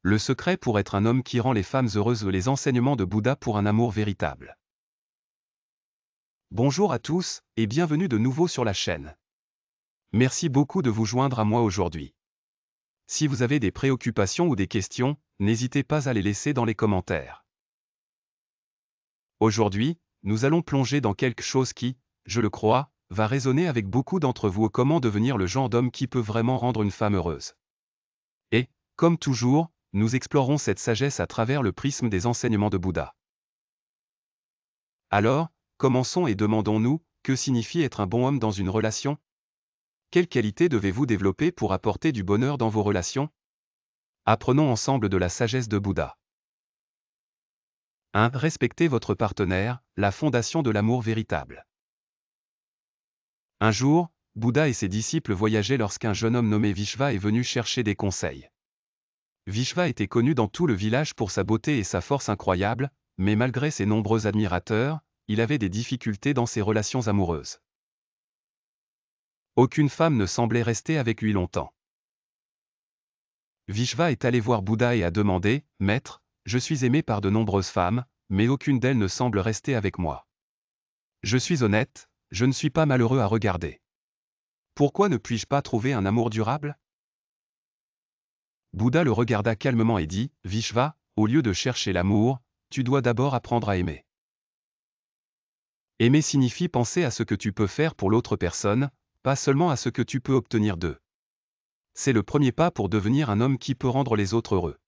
Le secret pour être un homme qui rend les femmes heureuses, les enseignements de Bouddha pour un amour véritable. Bonjour à tous, et bienvenue de nouveau sur la chaîne. Merci beaucoup de vous joindre à moi aujourd'hui. Si vous avez des préoccupations ou des questions, n'hésitez pas à les laisser dans les commentaires. Aujourd'hui, nous allons plonger dans quelque chose qui, je le crois, va résonner avec beaucoup d'entre vous: comment devenir le genre d'homme qui peut vraiment rendre une femme heureuse. Et, comme toujours, nous explorerons cette sagesse à travers le prisme des enseignements de Bouddha. Alors, commençons et demandons-nous, que signifie être un bon homme dans une relation? Quelles qualités devez-vous développer pour apporter du bonheur dans vos relations? Apprenons ensemble de la sagesse de Bouddha. 1. Respectez votre partenaire, la fondation de l'amour véritable. Un jour, Bouddha et ses disciples voyageaient lorsqu'un jeune homme nommé Vishva est venu chercher des conseils. Vishva était connu dans tout le village pour sa beauté et sa force incroyables, mais malgré ses nombreux admirateurs, il avait des difficultés dans ses relations amoureuses. Aucune femme ne semblait rester avec lui longtemps. Vishva est allé voir Bouddha et a demandé: « Maître, je suis aimé par de nombreuses femmes, mais aucune d'elles ne semble rester avec moi. Je suis honnête, je ne suis pas malheureux à regarder. Pourquoi ne puis-je pas trouver un amour durable ?» Bouddha le regarda calmement et dit: « Vishva, au lieu de chercher l'amour, tu dois d'abord apprendre à aimer. Aimer signifie penser à ce que tu peux faire pour l'autre personne, pas seulement à ce que tu peux obtenir d'eux. C'est le premier pas pour devenir un homme qui peut rendre les autres heureux.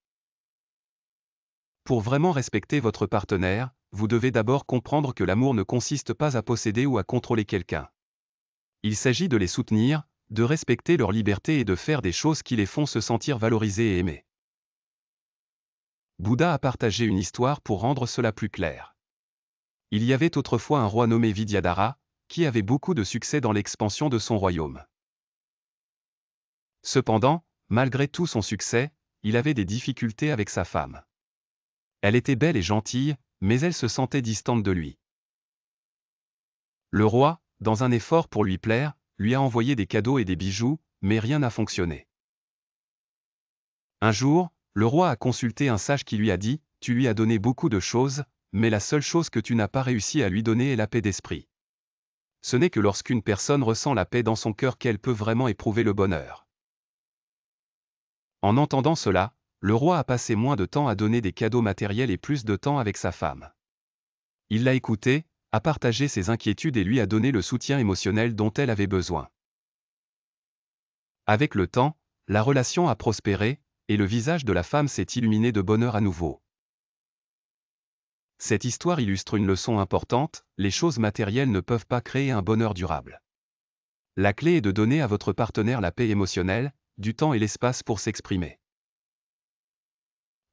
Pour vraiment respecter votre partenaire, vous devez d'abord comprendre que l'amour ne consiste pas à posséder ou à contrôler quelqu'un. Il s'agit de les soutenir, de respecter leur liberté et de faire des choses qui les font se sentir valorisés et aimés. » Bouddha a partagé une histoire pour rendre cela plus clair. Il y avait autrefois un roi nommé Vidyadhara, qui avait beaucoup de succès dans l'expansion de son royaume. Cependant, malgré tout son succès, il avait des difficultés avec sa femme. Elle était belle et gentille, mais elle se sentait distante de lui. Le roi, dans un effort pour lui plaire, lui a envoyé des cadeaux et des bijoux, mais rien n'a fonctionné. Un jour, le roi a consulté un sage qui lui a dit: « Tu lui as donné beaucoup de choses, mais la seule chose que tu n'as pas réussi à lui donner est la paix d'esprit. Ce n'est que lorsqu'une personne ressent la paix dans son cœur qu'elle peut vraiment éprouver le bonheur. » En entendant cela, le roi a passé moins de temps à donner des cadeaux matériels et plus de temps avec sa femme. Il l'a écoutée, a partagé ses inquiétudes et lui a donné le soutien émotionnel dont elle avait besoin. Avec le temps, la relation a prospéré, et le visage de la femme s'est illuminé de bonheur à nouveau. Cette histoire illustre une leçon importante: les choses matérielles ne peuvent pas créer un bonheur durable. La clé est de donner à votre partenaire la paix émotionnelle, du temps et l'espace pour s'exprimer.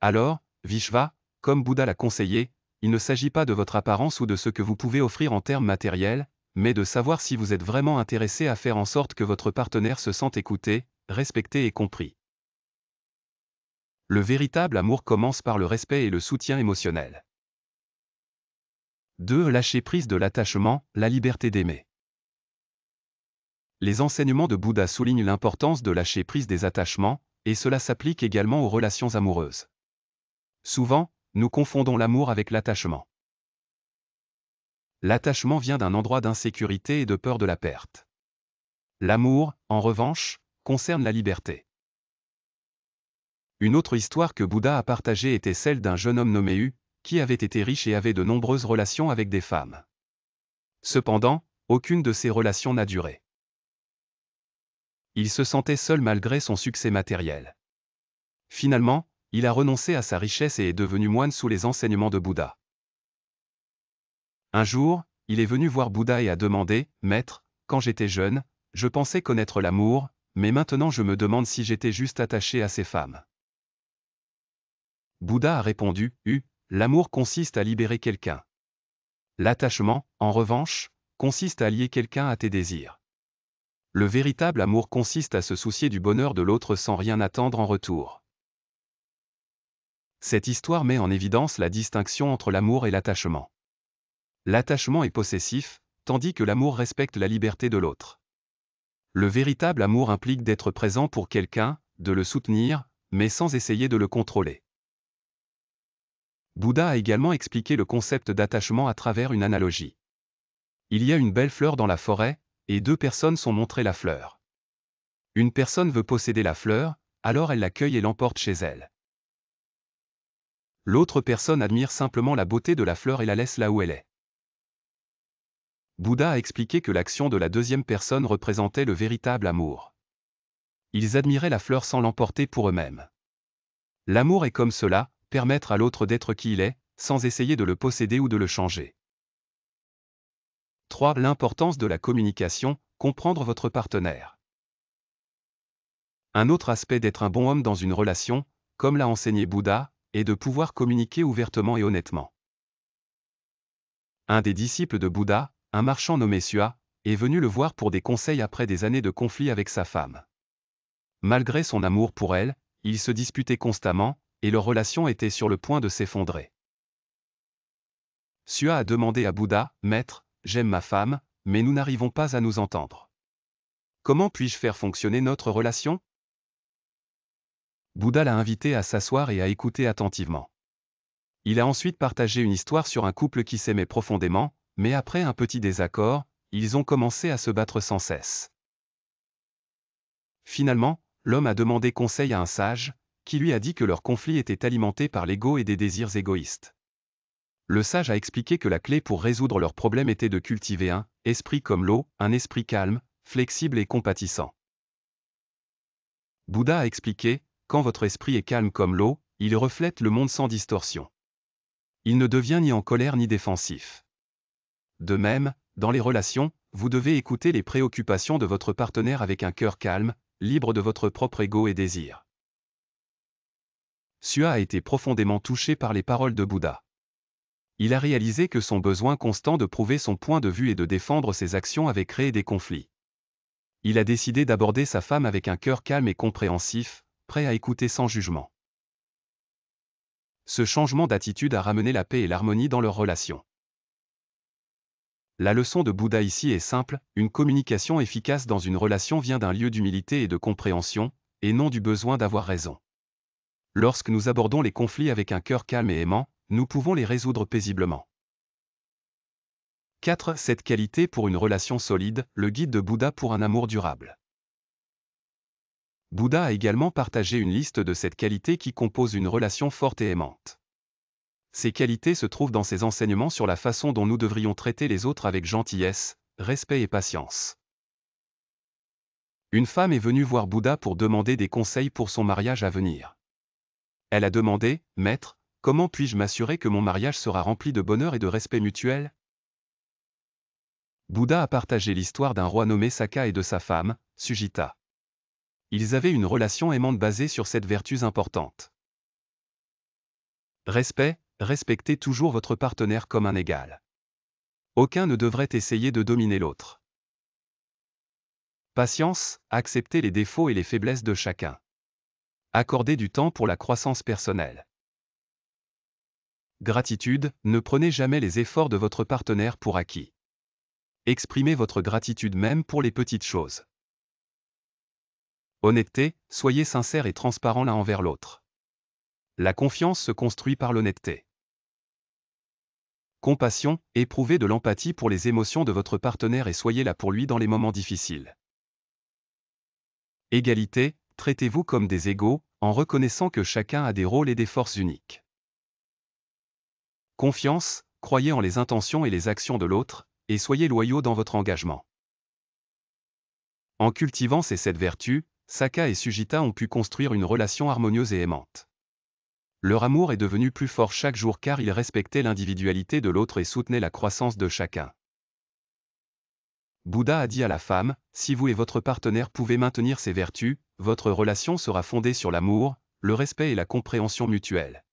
Alors, Vishva, comme Bouddha l'a conseillé, il ne s'agit pas de votre apparence ou de ce que vous pouvez offrir en termes matériels, mais de savoir si vous êtes vraiment intéressé à faire en sorte que votre partenaire se sente écouté, respecté et compris. Le véritable amour commence par le respect et le soutien émotionnel. 2. Lâcher prise de l'attachement, la liberté d'aimer. Les enseignements de Bouddha soulignent l'importance de lâcher prise des attachements, et cela s'applique également aux relations amoureuses. Souvent, nous confondons l'amour avec l'attachement. L'attachement vient d'un endroit d'insécurité et de peur de la perte. L'amour, en revanche, concerne la liberté. Une autre histoire que Bouddha a partagée était celle d'un jeune homme nommé U, qui avait été riche et avait de nombreuses relations avec des femmes. Cependant, aucune de ces relations n'a duré. Il se sentait seul malgré son succès matériel. Finalement, il a renoncé à sa richesse et est devenu moine sous les enseignements de Bouddha. Un jour, il est venu voir Bouddha et a demandé: « Maître, quand j'étais jeune, je pensais connaître l'amour, mais maintenant je me demande si j'étais juste attaché à ces femmes. » Bouddha a répondu: « L'amour consiste à libérer quelqu'un. L'attachement, en revanche, consiste à lier quelqu'un à tes désirs. Le véritable amour consiste à se soucier du bonheur de l'autre sans rien attendre en retour. » Cette histoire met en évidence la distinction entre l'amour et l'attachement. L'attachement est possessif, tandis que l'amour respecte la liberté de l'autre. Le véritable amour implique d'être présent pour quelqu'un, de le soutenir, mais sans essayer de le contrôler. Bouddha a également expliqué le concept d'attachement à travers une analogie. Il y a une belle fleur dans la forêt, et deux personnes sont montrées la fleur. Une personne veut posséder la fleur, alors elle l'accueille et l'emporte chez elle. L'autre personne admire simplement la beauté de la fleur et la laisse là où elle est. Bouddha a expliqué que l'action de la deuxième personne représentait le véritable amour. Ils admiraient la fleur sans l'emporter pour eux-mêmes. L'amour est comme cela, permettre à l'autre d'être qui il est, sans essayer de le posséder ou de le changer. 3. L'importance de la communication, comprendre votre partenaire. Un autre aspect d'être un bon homme dans une relation, comme l'a enseigné Bouddha, est de pouvoir communiquer ouvertement et honnêtement. Un des disciples de Bouddha, un marchand nommé Sua, est venu le voir pour des conseils après des années de conflit avec sa femme. Malgré son amour pour elle, ils se disputaient constamment, et leur relation était sur le point de s'effondrer. Sua a demandé à Bouddha, « Maître, j'aime ma femme, mais nous n'arrivons pas à nous entendre. Comment puis-je faire fonctionner notre relation ?» Bouddha l'a invité à s'asseoir et à écouter attentivement. Il a ensuite partagé une histoire sur un couple qui s'aimait profondément, mais après un petit désaccord, ils ont commencé à se battre sans cesse. Finalement, l'homme a demandé conseil à un sage, qui lui a dit que leur conflit était alimenté par l'ego et des désirs égoïstes. Le sage a expliqué que la clé pour résoudre leur problème était de cultiver un esprit comme l'eau, un esprit calme, flexible et compatissant. Bouddha a expliqué, quand votre esprit est calme comme l'eau, il reflète le monde sans distorsion. Il ne devient ni en colère ni défensif. De même, dans les relations, vous devez écouter les préoccupations de votre partenaire avec un cœur calme, libre de votre propre ego et désir. Sua a été profondément touché par les paroles de Bouddha. Il a réalisé que son besoin constant de prouver son point de vue et de défendre ses actions avait créé des conflits. Il a décidé d'aborder sa femme avec un cœur calme et compréhensif, prêt à écouter sans jugement. Ce changement d'attitude a ramené la paix et l'harmonie dans leur relation. La leçon de Bouddha ici est simple, une communication efficace dans une relation vient d'un lieu d'humilité et de compréhension, et non du besoin d'avoir raison. Lorsque nous abordons les conflits avec un cœur calme et aimant, nous pouvons les résoudre paisiblement. 4. Cette qualité pour une relation solide, le guide de Bouddha pour un amour durable. Bouddha a également partagé une liste de cette qualité qui compose une relation forte et aimante. Ces qualités se trouvent dans ses enseignements sur la façon dont nous devrions traiter les autres avec gentillesse, respect et patience. Une femme est venue voir Bouddha pour demander des conseils pour son mariage à venir. Elle a demandé, « Maître, comment puis-je m'assurer que mon mariage sera rempli de bonheur et de respect mutuel ?» Bouddha a partagé l'histoire d'un roi nommé Saka et de sa femme, Sujita. Ils avaient une relation aimante basée sur cette vertu importante. Respect, respectez toujours votre partenaire comme un égal. Aucun ne devrait essayer de dominer l'autre. Patience, acceptez les défauts et les faiblesses de chacun. Accordez du temps pour la croissance personnelle. Gratitude, ne prenez jamais les efforts de votre partenaire pour acquis. Exprimez votre gratitude même pour les petites choses. Honnêteté, soyez sincères et transparents l'un envers l'autre. La confiance se construit par l'honnêteté. Compassion, éprouvez de l'empathie pour les émotions de votre partenaire et soyez là pour lui dans les moments difficiles. Égalité, traitez-vous comme des égaux, en reconnaissant que chacun a des rôles et des forces uniques. Confiance, croyez en les intentions et les actions de l'autre, et soyez loyaux dans votre engagement. En cultivant ces 7 vertus, Saka et Sujita ont pu construire une relation harmonieuse et aimante. Leur amour est devenu plus fort chaque jour car ils respectaient l'individualité de l'autre et soutenaient la croissance de chacun. Bouddha a dit à la femme, « Si vous et votre partenaire pouvez maintenir ces vertus, votre relation sera fondée sur l'amour, le respect et la compréhension mutuelle. »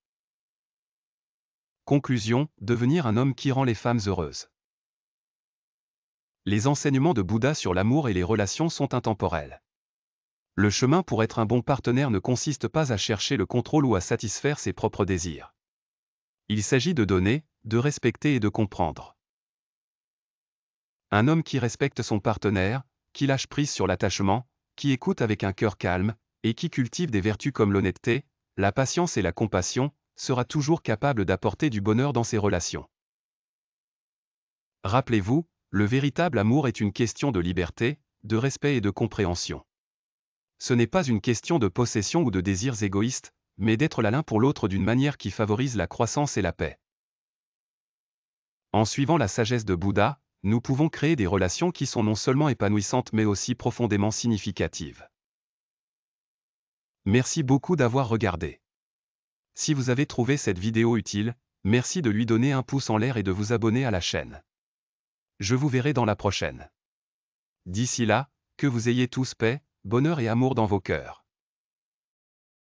Conclusion, devenir un homme qui rend les femmes heureuses. Les enseignements de Bouddha sur l'amour et les relations sont intemporels. Le chemin pour être un bon partenaire ne consiste pas à chercher le contrôle ou à satisfaire ses propres désirs. Il s'agit de donner, de respecter et de comprendre. Un homme qui respecte son partenaire, qui lâche prise sur l'attachement, qui écoute avec un cœur calme, Et qui cultive des vertus comme l'honnêteté, la patience et la compassion, sera toujours capable d'apporter du bonheur dans ses relations. Rappelez-vous, le véritable amour est une question de liberté, de respect et de compréhension. Ce n'est pas une question de possession ou de désirs égoïstes, mais d'être là l'un pour l'autre d'une manière qui favorise la croissance et la paix. En suivant la sagesse de Bouddha, nous pouvons créer des relations qui sont non seulement épanouissantes mais aussi profondément significatives. Merci beaucoup d'avoir regardé. Si vous avez trouvé cette vidéo utile, merci de lui donner un pouce en l'air et de vous abonner à la chaîne. Je vous verrai dans la prochaine. D'ici là, que vous ayez tous paix, bonheur et amour dans vos cœurs.